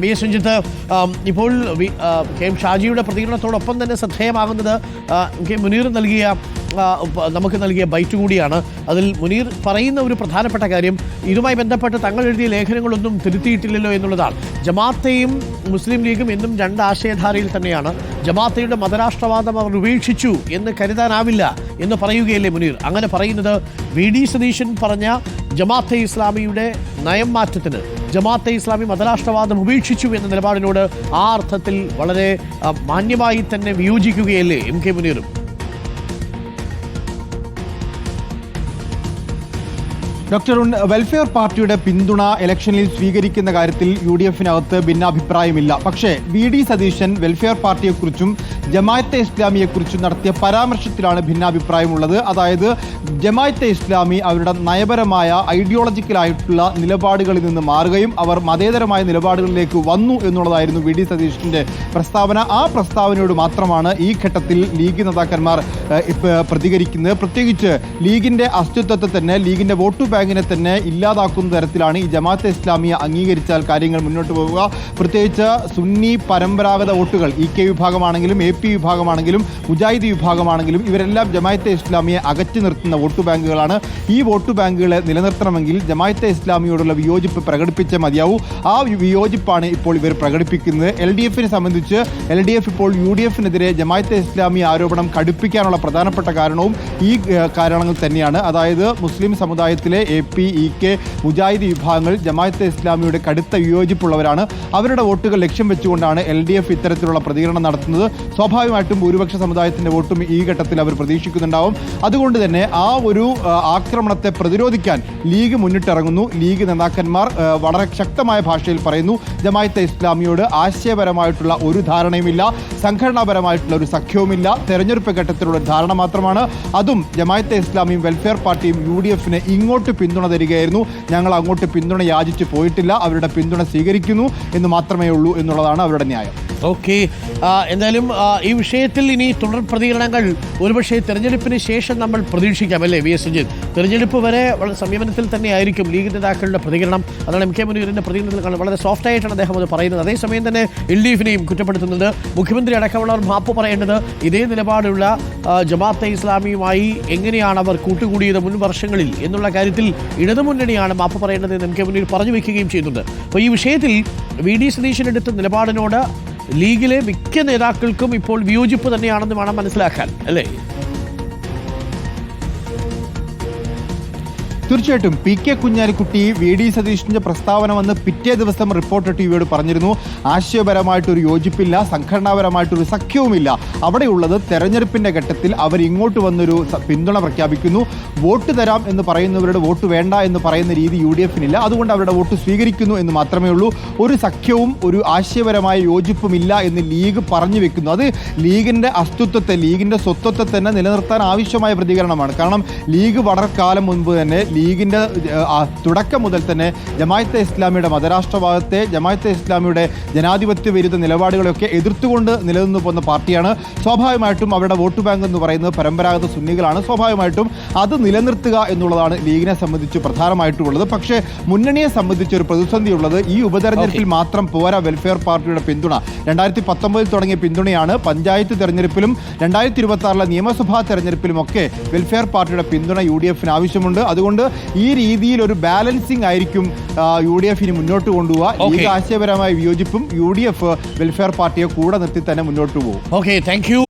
V S Ranjith, ഇപ്പോൾ K M ഷാജിയുടെ പ്രതികരണത്തോടൊപ്പം തന്നെ ശ്രദ്ധേയമാകുന്നത് കെ മുനീർ നമുക്ക് നൽകിയ ബൈറ്റ് കൂടിയാണ്. അതിൽ മുനീർ പറയുന്ന ഒരു പ്രധാനപ്പെട്ട കാര്യം ഇതുമായി ബന്ധപ്പെട്ട് തങ്ങൾ എഴുതിയ ലേഖനങ്ങളൊന്നും തിരുത്തിയിട്ടില്ലല്ലോ എന്നുള്ളതാണ്. ജമാഅത്തെയും മുസ്ലിം ലീഗും എന്നും രണ്ട് ആശയധാരയിൽ തന്നെയാണ്. ജമാഅത്തയുടെ മതരാഷ്ട്രവാദം അവർ ഉപേക്ഷിച്ചു എന്ന് കരുതാനാവില്ല എന്ന് പറയുകയല്ലേ മുനീർ? അങ്ങനെ പറയുന്നത് വി ഡി സതീശൻ പറഞ്ഞ ജമാഅത്തെ ഇസ്ലാമിയുടെ നയം മാറ്റത്തിന്, ജമാഅത്തെ ഇസ്ലാമി മതരാഷ്ട്രവാദം ഉപേക്ഷിച്ചു എന്ന നിലപാടിനോട് ആ അർത്ഥത്തിൽ വളരെ മാന്യമായി തന്നെ വിയോജിക്കുകയല്ലേ എം കെ മുനീറും? ഡോക്ടർ വെൽഫെയർ പാർട്ടിയുടെ പിന്തുണ ഇലക്ഷനിൽ സ്വീകരിക്കുന്ന കാര്യത്തിൽ UDF-നകത്ത് ഭിന്നാഭിപ്രായമില്ല. പക്ഷേ വി ഡി സതീശൻ വെൽഫെയർ പാർട്ടിയെക്കുറിച്ചും ജമാഅത്തെ ഇസ്ലാമിയെക്കുറിച്ചും നടത്തിയ പരാമർശത്തിലാണ് ഭിന്നാഭിപ്രായമുള്ളത്. അതായത് ജമാഅത്തെ ഇസ്ലാമി അവരുടെ നയപരമായ ഐഡിയോളജിക്കലായിട്ടുള്ള നിലപാടുകളിൽ നിന്ന് മാറുകയും അവർ മതേതരമായ നിലപാടുകളിലേക്ക് വന്നു എന്നുള്ളതായിരുന്നു വി ഡി സതീശൻ്റെ പ്രസ്താവന. ആ പ്രസ്താവനയോട് മാത്രമാണ് ഈ ഘട്ടത്തിൽ ലീഗ് നേതാക്കന്മാർ പ്രതികരിക്കുന്നത്. പ്രത്യേകിച്ച് ലീഗിൻ്റെ അസ്തിത്വത്തെ തന്നെ, ലീഗിൻ്റെ വോട്ട് ബാങ്കിനെ തന്നെ ഇല്ലാതാക്കുന്ന തരത്തിലാണ് ഈ ജമാഅത്തെ ഇസ്ലാമിയെ അംഗീകരിച്ചാൽ കാര്യങ്ങൾ മുന്നോട്ട് പോവുക. പ്രത്യേകിച്ച് സുന്നി പരമ്പരാഗത വോട്ടുകൾ EK വിഭാഗമാണെങ്കിലും AP വിഭാഗമാണെങ്കിലും മുജാഹിദി വിഭാഗമാണെങ്കിലും ഇവരെല്ലാം ജമാഅത്തെ ഇസ്ലാമിയെ അകറ്റി നിർത്തുന്ന വോട്ട് ബാങ്കുകളാണ്. ഈ വോട്ട് ബാങ്കുകളെ നിലനിർത്തണമെങ്കിൽ ജമാഅത്തെ ഇസ്ലാമിയോടുള്ള വിയോജിപ്പ് പ്രകടിപ്പിച്ചേ മതിയാവൂ. ആ വിയോജിപ്പാണ് ഇപ്പോൾ ഇവർ പ്രകടിപ്പിക്കുന്നത്. LDF-നെ സംബന്ധിച്ച് LDF ഇപ്പോൾ UDF-നെതിരെ ജമാഅത്തെ ഇസ്ലാമി ആരോപണം കടുപ്പിക്കാനുള്ള പ്രധാനപ്പെട്ട കാരണവും ഈ കാരണങ്ങൾ തന്നെയാണ്. അതായത് മുസ്ലിം സമുദായത്തിലെ AP, EK, മുജാഹിദി വിഭാഗങ്ങൾ ജമാഅത്തെ ഇസ്ലാമിയുടെ കടുത്ത വിയോജിപ്പുള്ളവരാണ്. അവരുടെ വോട്ടുകൾ ലക്ഷ്യം വെച്ചുകൊണ്ടാണ് LDF ഇത്തരത്തിലുള്ള പ്രതികരണം നടത്തുന്നത്. സ്വാഭാവികമായിട്ടും ഭൂരിപക്ഷ സമുദായത്തിൻ്റെ വോട്ടും ഈ ഘട്ടത്തിൽ അവർ പ്രതീക്ഷിക്കുന്നുണ്ടാവും. അതുകൊണ്ട് തന്നെ ആ ഒരു ആക്രമണത്തെ പ്രതിരോധിക്കാൻ ലീഗ് മുന്നിട്ടിറങ്ങുന്നു. ലീഗ് നേതാക്കന്മാർ വളരെ ശക്തമായ ഭാഷയിൽ പറയുന്നു, ജമാഅത്തെ ഇസ്ലാമിയോട് ആശയപരമായിട്ടുള്ള ഒരു ധാരണയുമില്ല, സംഘടനാപരമായിട്ടുള്ള ഒരു സഖ്യവുമില്ല, തെരഞ്ഞെടുപ്പ് ഘട്ടത്തിലുള്ള ധാരണ മാത്രമാണ്. അതും ജമാഅത്തെ ഇസ്ലാമിയും വെൽഫെയർ പാർട്ടിയും UDF-ന് ഇങ്ങോട്ട് പിന്തുണ തരികയായിരുന്നു. ഞങ്ങൾ അങ്ങോട്ട് പിന്തുണ യാചിച്ച് പോയിട്ടില്ല, അവരുടെ പിന്തുണ സ്വീകരിക്കുന്നു എന്ന് മാത്രമേ ഉള്ളൂ എന്നുള്ളതാണ് അവരുടെ ന്യായം. ഓക്കെ, എന്തായാലും ഈ വിഷയത്തിൽ ഇനി തുടർ പ്രതികരണങ്ങൾ ഒരുപക്ഷെ തെരഞ്ഞെടുപ്പിന് ശേഷം നമ്മൾ പ്രതീക്ഷിക്കാം അല്ലേ വി എസ് രഞ്ജിത്ത്? തെരഞ്ഞെടുപ്പ് വരെ വളരെ സംയമനത്തിൽ തന്നെ ആയിരിക്കും ലീഗ് നേതാക്കളുടെ പ്രതികരണം. അതാണ് എം കെ മുനീറിൻ്റെ പ്രതികരണത്തിൽ കാണുന്നത്. വളരെ സോഫ്റ്റ് ആയിട്ടാണ് അദ്ദേഹം അത് പറയുന്നത്. അതേസമയം തന്നെ LDF-നെയും കുറ്റപ്പെടുത്തുന്നുണ്ട്. മുഖ്യമന്ത്രി അടക്കമുള്ളവർ മാപ്പ് പറയേണ്ടത് ഇതേ നിലപാടുള്ള ജമാഅത്തെ ഇസ്ലാമിയുമായി എങ്ങനെയാണ് അവർ കൂട്ടുകൂടിയത് മുൻ വർഷങ്ങളിൽ എന്നുള്ള കാര്യത്തിൽ ഇടതുമുന്നണിയാണ് മാപ്പ് പറയേണ്ടത് എന്ന് എം കെ മുനീർ പറഞ്ഞു വയ്ക്കുകയും ചെയ്യുന്നുണ്ട്. അപ്പോൾ ഈ വിഷയത്തിൽ വി ഡി സതീശൻ എടുത്ത നിലപാടിനോട് ലീഗിലെ മിക്ക നേതാക്കൾക്കും ഇപ്പോൾ വിയോജിപ്പ് തന്നെയാണെന്ന് വേണം മനസ്സിലാക്കാൻ, അല്ലേ? തീർച്ചയായിട്ടും PK കുഞ്ഞാലിക്കുട്ടി വി ഡി സതീശൻ്റെ പ്രസ്താവന വന്ന് പിറ്റേ ദിവസം റിപ്പോർട്ടർ TVയോട് പറഞ്ഞിരുന്നു, ആശയപരമായിട്ടൊരു യോജിപ്പില്ല, സംഘടനാപരമായിട്ടൊരു സഖ്യവുമില്ല. അവിടെയുള്ളത് തെരഞ്ഞെടുപ്പിൻ്റെ ഘട്ടത്തിൽ അവർ ഇങ്ങോട്ട് വന്നൊരു പിന്തുണ പ്രഖ്യാപിക്കുന്നു. വോട്ട് തരാം എന്ന് പറയുന്നവരുടെ വോട്ട് വേണ്ട എന്ന് പറയുന്ന രീതി UDF-നില്ല. അതുകൊണ്ട് അവരുടെ വോട്ട് സ്വീകരിക്കുന്നു എന്ന് മാത്രമേ ഉള്ളൂ. ഒരു സഖ്യവും ഒരു ആശയപരമായ യോജിപ്പുമില്ല എന്ന് ലീഗ് പറഞ്ഞു വെക്കുന്നു. അത് ലീഗിൻ്റെ അസ്തിത്വത്തെ, ലീഗിൻ്റെ സ്വത്വത്തെ തന്നെ നിലനിർത്താൻ ആവശ്യമായ പ്രതികരണമാണ്. കാരണം ലീഗ് വളരെ കാലം മുൻപ് തന്നെ, ലീഗിൻ്റെ തുടക്കം മുതൽ തന്നെ ജമാഅത്തെ ഇസ്ലാമിയുടെ മതരാഷ്ട്രവാദത്തെ, ജമാഅത്തെ ഇസ്ലാമിയുടെ ജനാധിപത്യ വിരുദ്ധ നിലപാടുകളെയൊക്കെ എതിർത്തുകൊണ്ട് നിലനിന്നു പോകുന്ന പാർട്ടിയാണ്. സ്വാഭാവികമായിട്ടും അവരുടെ വോട്ട് ബാങ്ക് എന്ന് പറയുന്നത് പരമ്പരാഗത സുന്നികളാണ്. സ്വാഭാവികമായിട്ടും അത് നിലനിർത്തുക എന്നുള്ളതാണ് ലീഗിനെ സംബന്ധിച്ച് പ്രധാനമായിട്ടുള്ളത്. പക്ഷേ മുന്നണിയെ സംബന്ധിച്ച് ഒരു പ്രതിസന്ധി ഉള്ളത് ഈ ഉപതെരഞ്ഞെടുപ്പിൽ മാത്രം പോരാ വെൽഫെയർ പാർട്ടിയുടെ പിന്തുണ. 2019 തുടങ്ങിയ പിന്തുണയാണ് പഞ്ചായത്ത് തെരഞ്ഞെടുപ്പിലും 2026 നിയമസഭാ തെരഞ്ഞെടുപ്പിലുമൊക്കെ വെൽഫെയർ പാർട്ടിയുടെ പിന്തുണ UDF-ന് ആവശ്യമുണ്ട്. അതുകൊണ്ട് ഈ രീതിയിൽ ഒരു ബാലൻസിംഗ് ആയിരിക്കും UDF-ന് മുന്നോട്ട് കൊണ്ടുപോവുക. ലീഗ് ആശയപരമായ വിയോജിപ്പും UDF വെൽഫെയർ പാർട്ടിയെ കൂടെ നിർത്തി തന്നെ മുന്നോട്ട് പോകും. Okay, thank you.